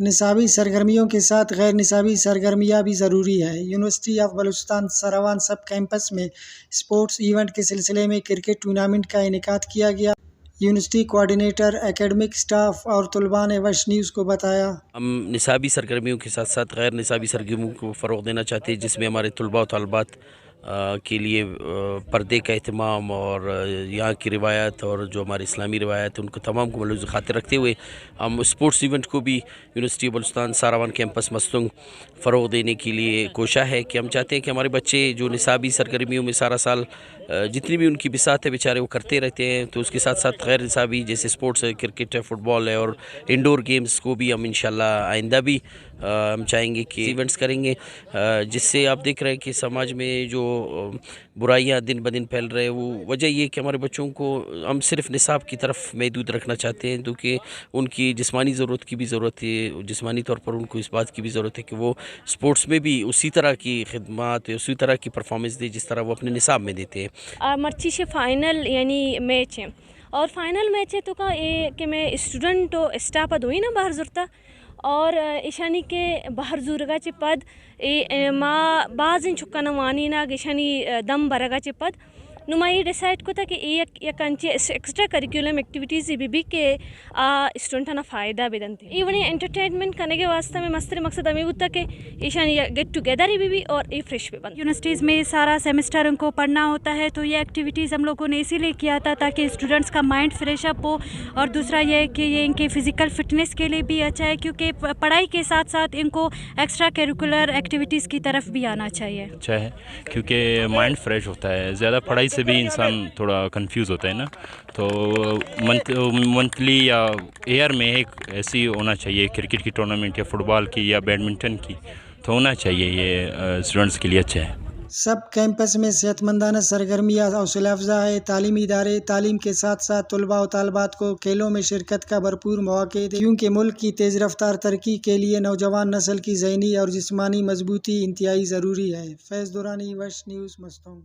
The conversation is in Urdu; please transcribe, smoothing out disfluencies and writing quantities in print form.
نصابی سرگرمیوں کے ساتھ غیر نصابی سرگرمیاں بھی ضروری ہے۔ University of Balochistan Sarawan sub campus میں اسپورٹس ایونٹ کے سلسلے میں کرکٹ ٹورنامنٹ کا انعقاد کیا گیا۔ یونیورسٹی کوآرڈینیٹر، اکیڈمک اسٹاف اور طلباء نے وش نیوز کو بتایا۔ ہم نصابی سرگرمیوں کے ساتھ ساتھ غیر نصابی سرگرمیوں کو فروغ دینا چاہتے ہیں، جس میں ہمارے طلباء و طالبات کے لیے پردے کا اہتمام اور یہاں کی روایت اور جو ہماری اسلامی روایت ان کو تمام کو ملحوظ خاطر رکھتے ہوئے ہم اسپورٹس ایونٹ کو بھی یونیورسٹی بلوچستان ساراوان کیمپس مستنگ فروغ دینے کے لیے کوشاں ہے کہ ہم چاہتے ہیں کہ ہمارے بچے جو نصابی سرگرمیوں میں سارا سال جتنی بھی ان کی بساط ہے بیچارے وہ کرتے رہتے ہیں، تو اس کے ساتھ ساتھ غیر نصابی جیسے اسپورٹس ہے، کرکٹ ہے، فٹ بال ہے اور انڈور گیمز کو بھی ہم انشاءاللہ آئندہ بھی ہم چاہیں گے کہ ایونٹس کریں گے، جس سے آپ دیکھ رہے ہیں کہ سماج میں جو برائیاں دن بدن پھیل رہے ہیں، وہ وجہ یہ کہ ہمارے بچوں کو ہم صرف نصاب کی طرف محدود رکھنا چاہتے ہیں، کیونکہ ان کی جسمانی ضرورت کی بھی ضرورت ہے، جسمانی طور پر ان کو اس بات کی بھی ضرورت ہے کہ وہ اسپورٹس میں بھی اسی طرح کی خدمات اسی طرح کی پرفارمنس دے جس طرح وہ اپنے نصاب میں دیتے ہیں۔ مرچی سے فائنل یعنی میچ ہے اور فائنل میچ ہے تو کا یہ کہ میں اسٹوڈنٹ اسٹاف ہوئی نا باہر زورتا اور ایشانی کے باہر زورگا چے پد ما بعض ان چکا نوانی نا ایشانی دم برگا چے پد نما یہ ڈیسائڈ کو تھا کہ یک انچے ایکسٹرا کریکولم ایکٹیویٹیز بھی کہ اسٹوڈنٹانا فائدہ بدنتے ایونی انٹرٹینمنٹ کرنے کے واسطہ میں مستر مقصد ہمیں ہوتا کہ ایشانی گیٹ ٹوگیدر بھی اور ای فریش بھی بن۔ یونیورسٹیز میں سارا سیمسٹر ان کو پڑھنا ہوتا ہے، تو یہ ایکٹیویٹیز ہم لوگوں نے اسی لیے کیا تھا تاکہ اسٹوڈنٹس کا مائنڈ فریش اپ ہو، اور دوسرا یہ کہ یہ ان کے فزیکل فٹنس کے لیے بھی اچھا ہے، کیونکہ پڑھائی کے ساتھ ساتھ ان کو ایکسٹرا کریکولر ایکٹیویٹیز کی طرف بھی آنا چاہیے۔ اچھا ہے کیونکہ مائنڈ فریش ہوتا ہے، زیادہ پڑھائی سے بھی انسان تھوڑا کنفیوز ہوتا ہے نا، تو منتھلی یا ایئر میں ایک ایسی ہونا چاہیے کرکٹ کی ٹورنامنٹ یا فٹ بال کی یا بیڈمنٹن کی، تو ہونا چاہیے، یہ اسٹوڈنٹس کے لیے اچھا ہے۔ سب کیمپس میں صحت مندانہ سرگرمیاں حوصلہ افزا ہے۔ تعلیمی ادارے تعلیم کے ساتھ ساتھ طلباء و طالبات کو کھیلوں میں شرکت کا بھرپور مواقع دیں، کیونکہ ملک کی تیز رفتار ترقی کے لیے نوجوان نسل کی ذہنی اور جسمانی مضبوطی انتہائی ضروری ہے۔ فیض دورانی، وش نیوز، مستونگ۔